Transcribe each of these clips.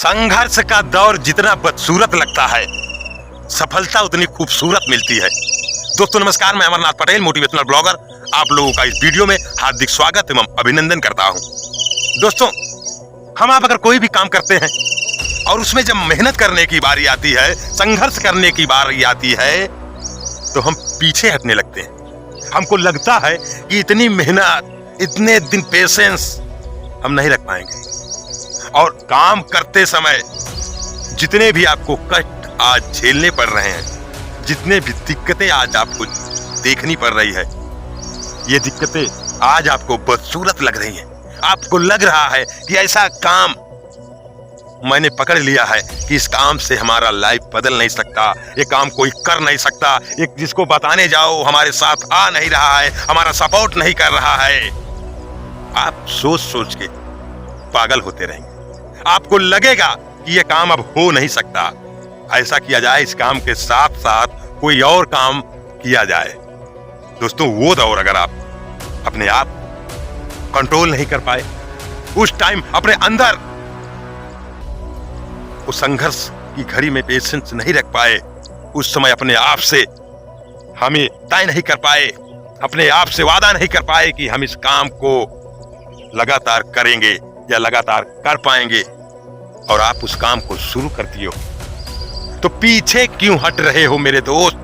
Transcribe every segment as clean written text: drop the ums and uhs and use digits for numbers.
संघर्ष का दौर जितना बदसूरत लगता है, सफलता उतनी खूबसूरत मिलती है। दोस्तों नमस्कार, मैं अमरनाथ पटेल, मोटिवेशनल ब्लॉगर, आप लोगों का इस वीडियो में हार्दिक स्वागत एवं अभिनंदन करता हूं। दोस्तों, हम आप अगर कोई भी काम करते हैं और उसमें जब मेहनत करने की बारी आती है, संघर्ष करने की बारी आती है, तो हम पीछे हटने लगते हैं। हमको लगता है कि इतनी मेहनत, इतने दिन पेशेंस हम नहीं रख पाएंगे। और काम करते समय जितने भी आपको कष्ट आज झेलने पड़ रहे हैं, जितने भी दिक्कतें आज आपको देखनी पड़ रही है, ये दिक्कतें आज आपको बदसूरत लग रही हैं। आपको लग रहा है कि ऐसा काम मैंने पकड़ लिया है कि इस काम से हमारा लाइफ बदल नहीं सकता, ये काम कोई कर नहीं सकता, एक जिसको बताने जाओ हमारे साथ आ नहीं रहा है, हमारा सपोर्ट नहीं कर रहा है। आप सोच सोच के पागल होते रहेंगे। आपको लगेगा कि यह काम अब हो नहीं सकता, ऐसा किया जाए इस काम के साथ साथ कोई और काम किया जाए। दोस्तों, वो दौर अगर आप अपने आप कंट्रोल नहीं कर पाए, उस टाइम अपने अंदर उस संघर्ष की घड़ी में पेशेंस नहीं रख पाए, उस समय अपने आप से हमें तय नहीं कर पाए, अपने आप से वादा नहीं कर पाए कि हम इस काम को लगातार करेंगे या लगातार कर पाएंगे, और आप उस काम को शुरू कर दिए हो, तो पीछे क्यों हट रहे हो मेरे दोस्त?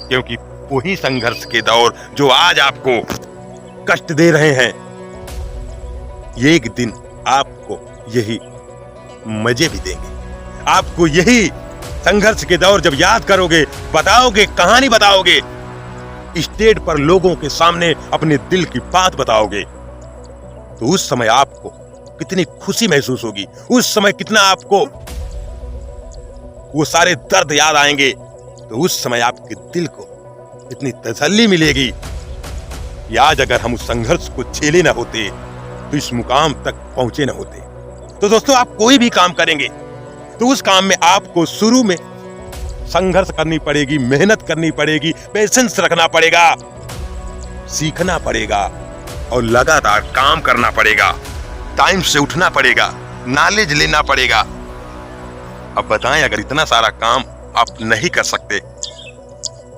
क्योंकि वही संघर्ष के दौर जो आज आपको कष्ट दे रहे हैं, ये एक दिन आपको यही मजे भी देंगे। आपको यही संघर्ष के दौर जब याद करोगे, बताओगे, कहानी बताओगे, स्टेज पर लोगों के सामने अपने दिल की बात बताओगे, तो उस समय आपको कितनी खुशी महसूस होगी, उस समय कितना आपको वो सारे दर्द याद आएंगे, तो उस समय आपके दिल को इतनी तसल्ली मिलेगी कि आज अगर हम उस संघर्ष को झेले ना होते तो इस मुकाम तक पहुंचे ना होते। तो दोस्तों, आप कोई भी काम करेंगे तो उस काम में आपको शुरू में संघर्ष करनी पड़ेगी, मेहनत करनी पड़ेगी, पेशेंस रखना पड़ेगा, सीखना पड़ेगा और लगातार काम करना पड़ेगा, टाइम से उठना पड़ेगा, नॉलेज लेना पड़ेगा। अब बताएं, अगर इतना सारा काम आप नहीं कर सकते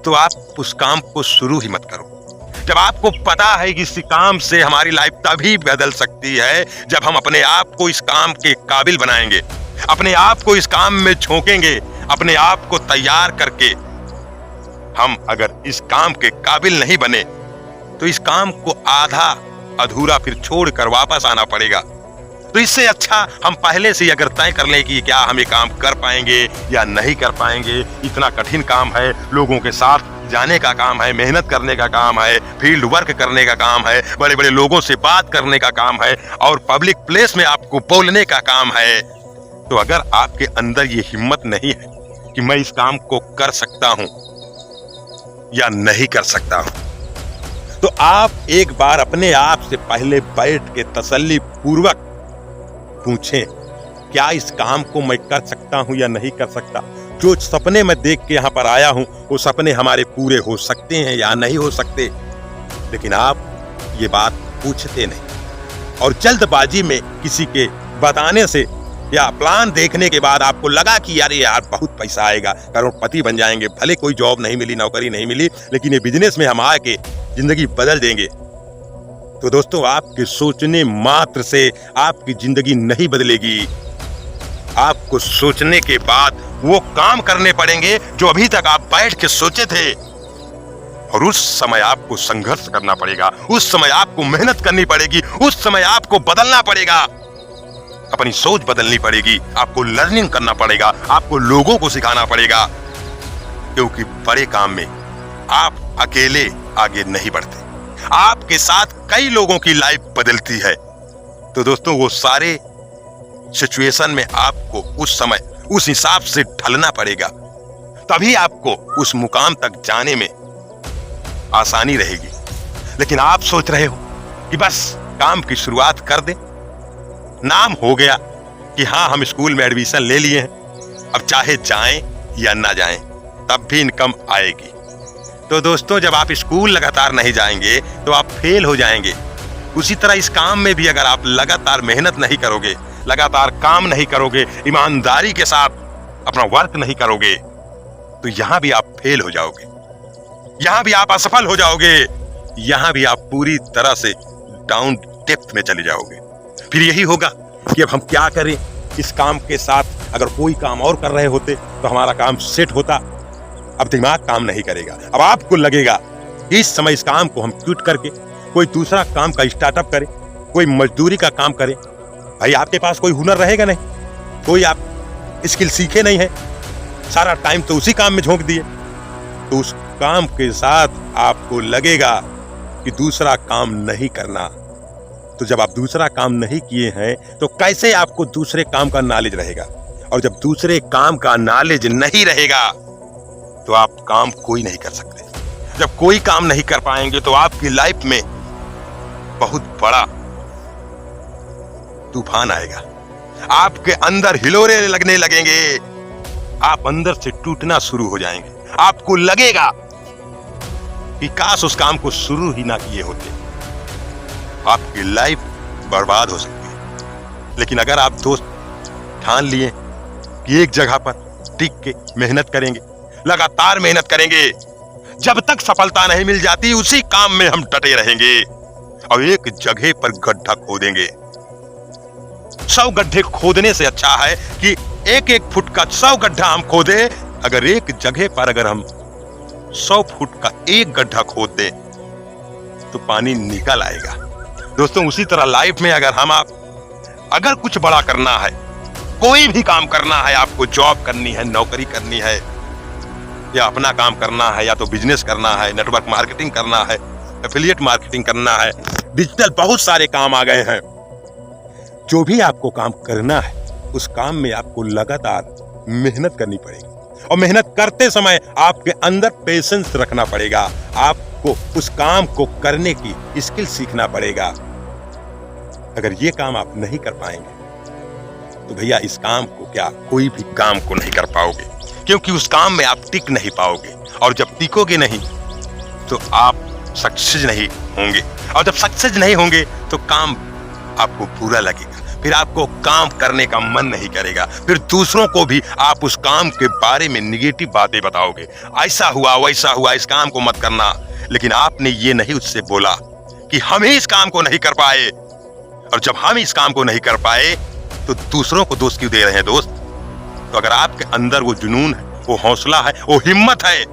तो आप उस काम को शुरू ही मत करो। जब आपको पता है कि इस काम से हमारी लाइफ तभी बदल सकती है जब हम अपने आप को इस काम के काबिल बनाएंगे, अपने आप को इस काम में झोंकेंगे, अपने आप को तैयार करके हम अगर इस काम के काबिल नहीं बने तो इस काम को आधा अधूरा फिर छोड़कर वापस आना पड़ेगा। तो इससे अच्छा हम पहले से अगर तय कर लें कि क्या हम ये काम कर पाएंगे या नहीं कर पाएंगे। इतना कठिन काम है, लोगों के साथ जाने का काम है, मेहनत करने का काम है, फील्ड वर्क करने का काम है, बड़े बड़े लोगों से बात करने का काम है और पब्लिक प्लेस में आपको बोलने का काम है। तो अगर आपके अंदर ये हिम्मत नहीं है कि मैं इस काम को कर सकता हूं या नहीं कर सकता हूं, तो आप एक बार अपने आप से पहले बैठ के तसल्ली पूर्वक पूछें, क्या इस काम को मैं कर सकता हूं या नहीं कर सकता? जो सपने मैं देख के यहाँ पर आया हूं, वो सपने हमारे पूरे हो सकते हैं या नहीं हो सकते? लेकिन आप ये बात पूछते नहीं, और जल्दबाजी में किसी के बताने से या प्लान देखने के बाद आपको लगा कि यार बहुत पैसा आएगा, करोड़पति बन जाएंगे, भले कोई जॉब नहीं मिली, नौकरी नहीं मिली, लेकिन ये बिजनेस में हम आके जिंदगी बदल देंगे। तो दोस्तों, आपके सोचने मात्र से आपकी जिंदगी नहीं बदलेगी। आपको सोचने के बाद वो काम करने पड़ेंगे जो अभी तक आप बैठ के सोचे थे, और उस समय आपको संघर्ष करना पड़ेगा, उस समय आपको मेहनत करनी पड़ेगी, उस समय आपको बदलना पड़ेगा, अपनी सोच बदलनी पड़ेगी, आपको लर्निंग करना पड़ेगा, आपको लोगों को सिखाना पड़ेगा, क्योंकि बड़े काम में आप अकेले आगे नहीं बढ़ते, आपके साथ कई लोगों की लाइफ बदलती है। तो दोस्तों, वो सारे सिचुएशन में आपको उस समय उस हिसाब से ढलना पड़ेगा, तभी आपको उस मुकाम तक जाने में आसानी रहेगी। लेकिन आप सोच रहे हो कि बस काम की शुरुआत कर दें, नाम हो गया कि हाँ हम स्कूल में एडमिशन ले लिए हैं, अब चाहे जाएं या ना जाएं तब भी इनकम आएगी। तो दोस्तों, जब आप स्कूल लगातार नहीं जाएंगे तो आप फेल हो जाएंगे। उसी तरह इस काम में भी अगर आप लगातार मेहनत नहीं करोगे, लगातार काम नहीं करोगे, ईमानदारी के साथ अपना वर्क नहीं करोगे, तो यहां भी आप फेल हो जाओगे, यहां भी आप असफल हो जाओगे, यहां भी आप पूरी तरह से डाउन डेप्थ में चले जाओगे। फिर यही होगा कि अब हम क्या करें। इस काम के साथ अगर कोई काम और कर रहे होते तो हमारा काम सेट होता। अब दिमाग काम नहीं करेगा। अब आपको लगेगा इस समय इस काम को हम क्विट करके कोई दूसरा काम का स्टार्टअप करें, कोई मजदूरी का काम करें। भाई आपके पास कोई हुनर रहेगा नहीं, कोई आप स्किल सीखे नहीं है, सारा टाइम तो उसी काम में झोंक दिए, तो उस काम के साथ आपको लगेगा कि दूसरा काम नहीं करना। तो जब आप दूसरा काम नहीं किए हैं तो कैसे आपको दूसरे काम का नॉलेज रहेगा? और जब दूसरे काम का नॉलेज नहीं रहेगा तो आप काम कोई नहीं कर सकते। जब कोई काम नहीं कर पाएंगे तो आपकी लाइफ में बहुत बड़ा तूफान आएगा, आपके अंदर हिलोरे लगने लगेंगे, आप अंदर से टूटना शुरू हो जाएंगे। आपको लगेगा कि काश उस काम को शुरू ही ना किए होते, आपकी लाइफ बर्बाद हो सकती है। लेकिन अगर आप दोस्त ठान लिए कि एक जगह पर टिक के मेहनत करेंगे, लगातार मेहनत करेंगे, जब तक सफलता नहीं मिल जाती उसी काम में हम डटे रहेंगे और एक जगह पर गड्ढा खोदेंगे। 100 गड्ढे खोदने से अच्छा है कि एक एक फुट का 100 गड्ढा हम खोदे। अगर एक जगह पर अगर हम 100 फुट का एक गड्ढा खोद दें तो पानी निकल आएगा। दोस्तों उसी तरह लाइफ में अगर कुछ बड़ा करना है, कोई भी काम करना है, आपको जॉब करनी है, नौकरी करनी है, या अपना काम करना है, या तो बिजनेस करना है, नेटवर्क मार्केटिंग करना है, एफिलिएट मार्केटिंग करना है, डिजिटल बहुत सारे काम आ गए हैं। जो भी आपको काम करना है उस काम में आपको लगातार मेहनत करनी पड़ेगी और मेहनत करते समय आपके अंदर पेशेंस रखना पड़ेगा। आपको उस काम को करने की स्किल सीखना पड़ेगा। अगर ये काम आप नहीं कर पाएंगे तो भैया इस काम को क्या कोई भी काम को नहीं कर पाओगे, क्योंकि उस काम में आप टिक नहीं पाओगे। और जब टिकोगे नहीं तो आप सक्सेस नहीं होंगे, और जब सक्सेस नहीं होंगे तो काम आपको बुरा लगेगा, फिर आपको काम करने का मन नहीं करेगा, फिर दूसरों को भी आप उस काम के बारे में निगेटिव बातें बताओगे, ऐसा हुआ वैसा हुआ, इस काम को मत करना। लेकिन आपने ये नहीं उससे बोला कि हम ही इस काम को नहीं कर पाए, और जब हम इस काम को नहीं कर पाए तो दूसरों को दोष क्यों दे रहे हैं दोस्त? तो अगर आपके अंदर वो जुनून है, वो हौसला है, वो हिम्मत है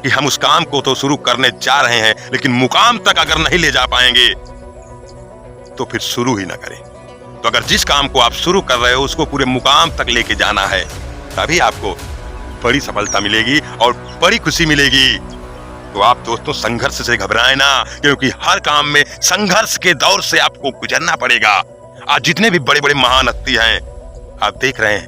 कि हम उस काम को तो शुरू करने जा रहे हैं लेकिन मुकाम तक अगर नहीं ले जा पाएंगे तो फिर शुरू ही ना करें। तो अगर जिस काम को आप शुरू कर रहे हो उसको पूरे मुकाम तक लेके जाना है, तभी आपको बड़ी सफलता मिलेगी और बड़ी खुशी मिलेगी। तो आप दोस्तों संघर्ष से घबराएं ना, क्योंकि हर काम में संघर्ष के दौर से आपको गुजरना पड़ेगा। आज जितने भी बड़े बड़े महान हस्ती हैं आप देख रहे हैं,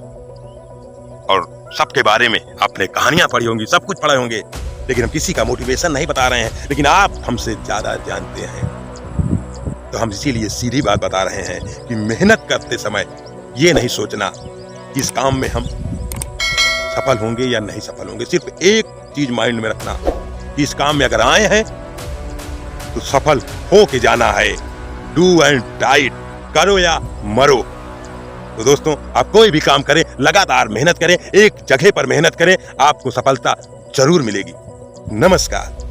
और सबके बारे में आपने कहानियां पढ़ी होंगी, सब कुछ पढ़े होंगे, लेकिन हम किसी का मोटिवेशन नहीं बता रहे हैं। लेकिन आप हमसे ज्यादा जानते हैं, तो हम इसीलिए सीधी बात बता रहे हैं कि मेहनत करते समय ये नहीं सोचना कि इस काम में हम सफल होंगे या नहीं सफल होंगे। सिर्फ एक चीज माइंड में रखना कि इस काम में अगर आए हैं तो सफल हो के जाना है। डू एंड डाइट, करो या मरो। तो दोस्तों आप कोई भी काम करें, लगातार मेहनत करें, एक जगह पर मेहनत करें, आपको सफलता जरूर मिलेगी। नमस्कार।